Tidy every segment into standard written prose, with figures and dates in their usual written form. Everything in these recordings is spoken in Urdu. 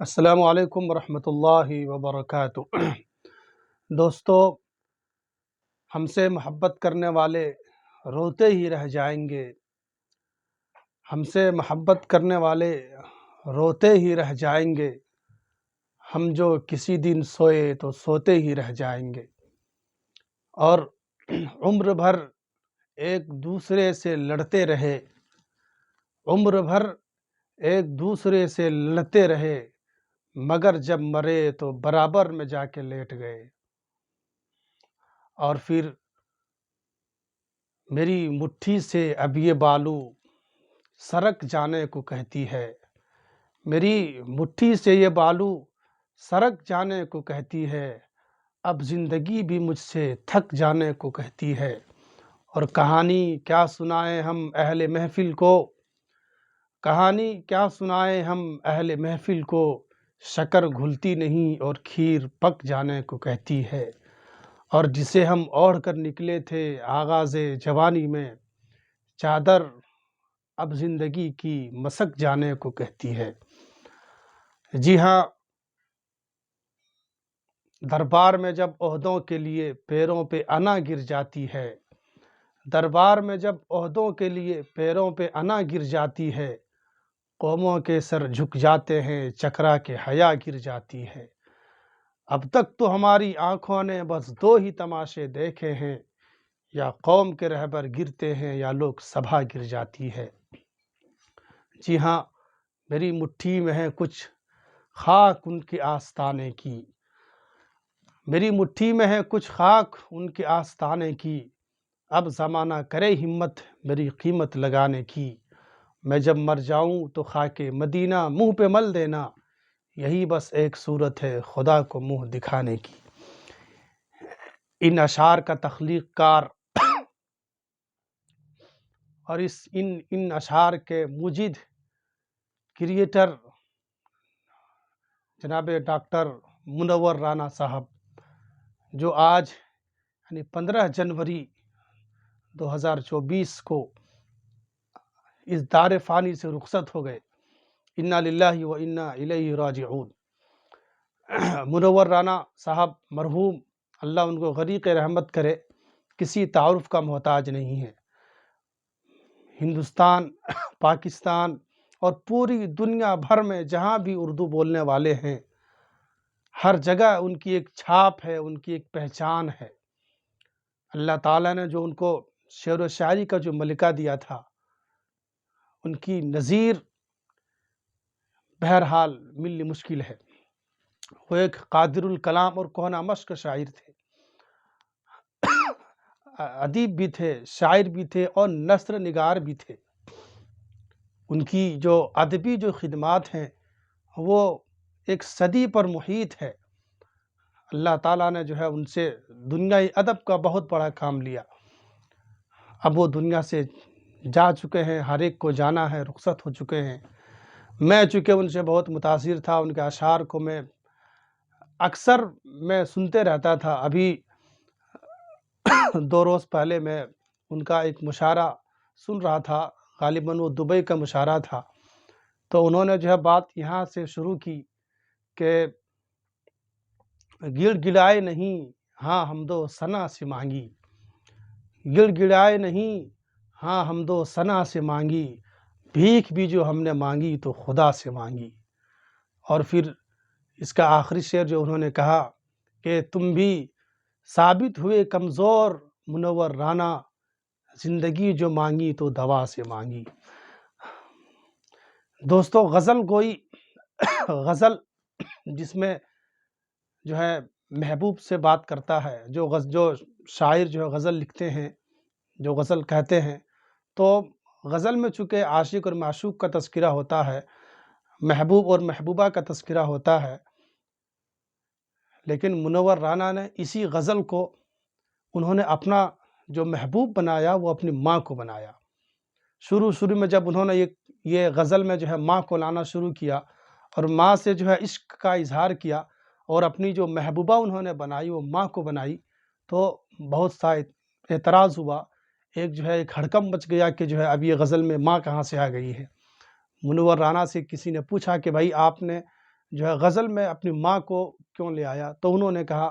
السلام علیکم ورحمۃ اللہ وبرکاتہ۔ دوستو، ہم سے محبت کرنے والے روتے ہی رہ جائیں گے، ہم سے محبت کرنے والے روتے ہی رہ جائیں گے، ہم جو کسی دن سوئے تو سوتے ہی رہ جائیں گے، اور عمر بھر ایک دوسرے سے لڑتے رہے، عمر بھر ایک دوسرے سے لڑتے رہے، مگر جب مرے تو برابر میں جا کے لیٹ گئے۔ اور پھر میری مٹھی سے اب یہ بالو سرک جانے کو کہتی ہے، میری مٹھی سے یہ بالو سرک جانے کو کہتی ہے، اب زندگی بھی مجھ سے تھک جانے کو کہتی ہے۔ اور کہانی کیا سنائیں ہم اہل محفل کو، کہانی کیا سنائیں ہم اہل محفل کو، شکر گھلتی نہیں اور کھیر پک جانے کو کہتی ہے۔ اور جسے ہم اوڑھ کر نکلے تھے آغاز جوانی میں، چادر اب زندگی کی مسک جانے کو کہتی ہے۔ جی ہاں، دربار میں جب عہدوں کے لیے پیروں پہ انا گر جاتی ہے، دربار میں جب عہدوں کے لیے پیروں پہ انا گر جاتی ہے، قوموں کے سر جھک جاتے ہیں، چکرا کے حیا گر جاتی ہے۔ اب تک تو ہماری آنکھوں نے بس دو ہی تماشے دیکھے ہیں، یا قوم کے رہبر گرتے ہیں یا لوک سبھا گر جاتی ہے۔ جی ہاں، میری مٹھی میں ہے کچھ خاک ان کے آستانے کی، میری مٹھی میں ہے کچھ خاک ان کے آستانے کی، اب زمانہ کرے ہمت میری قیمت لگانے کی، میں جب مر جاؤں تو خاک مدینہ منہ پہ مل دینا، یہی بس ایک صورت ہے خدا کو منہ دکھانے کی۔ ان اشعار کا تخلیق کار اور ان اشعار کے موجد کریٹر جناب ڈاکٹر منور رانا صاحب، جو آج یعنی 15 جنوری 2024 کو اس دار فانی سے رخصت ہو گئے۔ انا للہ و انا الیہ راجعون۔ منور رانا صاحب مرحوم، اللہ ان کو غریق رحمت کرے، کسی تعارف کا محتاج نہیں ہے۔ ہندوستان، پاکستان اور پوری دنیا بھر میں جہاں بھی اردو بولنے والے ہیں، ہر جگہ ان کی ایک چھاپ ہے، ان کی ایک پہچان ہے۔ اللہ تعالیٰ نے جو ان کو شعر و شاعری کا جو ملکہ دیا تھا، ان کی نظیر بہرحال ملنی مشکل ہے۔ وہ ایک قادر الکلام اور کوہنہ مشق شاعر تھے، ادیب بھی تھے، شاعر بھی تھے اور نثر نگار بھی تھے۔ ان کی جو ادبی جو خدمات ہیں وہ ایک صدی پر محیط ہے۔ اللہ تعالیٰ نے جو ہے ان سے دنیائی ادب کا بہت بڑا کام لیا۔ اب وہ دنیا سے جا چکے ہیں، ہر ایک کو جانا ہے، رخصت ہو چکے ہیں۔ میں چونکہ ان سے بہت متاثر تھا، ان کے اشعار کو میں اکثر سنتے رہتا تھا۔ ابھی 2 روز پہلے میں ان کا ایک مشاعرہ سن رہا تھا، غالباً وہ دبئی کا مشاعرہ تھا، تو انہوں نے جو ہے بات یہاں سے شروع کی کہ گڑ گڑائے نہیں ہاں حمد و ثنا سے مانگی، گڑ گڑائے نہیں ہاں حمد و ثنا سے مانگی، بھیک بھی جو ہم نے مانگی تو خدا سے مانگی۔ اور پھر اس کا آخری شعر جو انہوں نے کہا کہ تم بھی ثابت ہوئے کمزور منور رانا، زندگی جو مانگی تو دوا سے مانگی۔ دوستو، غزل گوئی، غزل جس میں جو ہے محبوب سے بات کرتا ہے، جو شاعر جو ہے غزل لکھتے ہیں، جو غزل کہتے ہیں، تو غزل میں چونکہ عاشق اور معشوق کا تذکرہ ہوتا ہے، محبوب اور محبوبہ کا تذکرہ ہوتا ہے، لیکن منور رانا نے اسی غزل کو انہوں نے اپنا جو محبوب بنایا وہ اپنی ماں کو بنایا۔ شروع میں جب انہوں نے یہ غزل میں جو ہے ماں کو لانا شروع کیا اور ماں سے جو ہے عشق کا اظہار کیا، اور اپنی جو محبوبہ انہوں نے بنائی وہ ماں کو بنائی، تو بہت سا اعتراض ہوا، ایک جو ہے ایک ہڑکم مچ گیا کہ جو ہے اب یہ غزل میں ماں کہاں سے آ گئی ہے۔ منور رانا سے کسی نے پوچھا کہ بھائی آپ نے جو ہے غزل میں اپنی ماں کو کیوں لے آیا؟ تو انہوں نے کہا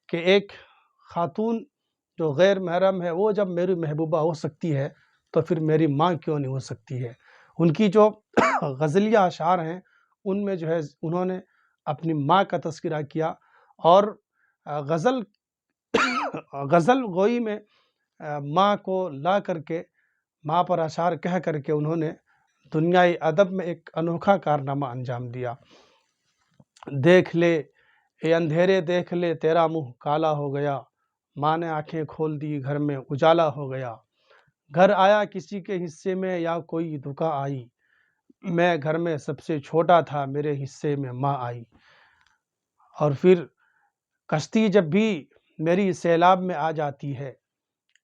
کہ ایک خاتون جو غیر محرم ہے وہ جب میری محبوبہ ہو سکتی ہے تو پھر میری ماں کیوں نہیں ہو سکتی ہے؟ ان کی جو غزلیہ اشعار ہیں ان میں جو ہے انہوں نے اپنی ماں کا تذکرہ کیا، اور غزل غزل گوئی میں ماں کو لا کر کے، ماں پر اشعار کہہ کر کے انہوں نے دنیائے ادب میں ایک انوکھا کارنامہ انجام دیا۔ دیکھ لے اے اندھیرے دیکھ لے تیرا منہ کالا ہو گیا، ماں نے آنکھیں کھول دی گھر میں اجالا ہو گیا، گھر آیا کسی کے حصے میں یا کوئی دکا آئی، میں گھر میں سب سے چھوٹا تھا میرے حصے میں ماں آئی۔ اور پھر کشتی جب بھی میری سیلاب میں آ جاتی ہے،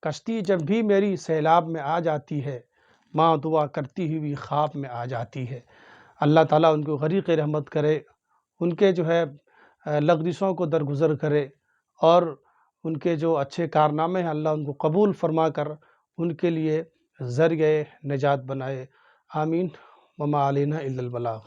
کشتی جب بھی میری سیلاب میں آ جاتی ہے، ماں دعا کرتی ہوئی خواب میں آ جاتی ہے۔ اللہ تعالیٰ ان کو غریق رحمت کرے، ان کے جو ہے لغزشوں کو درگزر کرے، اور ان کے جو اچھے کارنامے ہیں اللہ ان کو قبول فرما کر ان کے لیے ذریعہ نجات بنائے۔ آمین۔ وما علینا الا البلاغ۔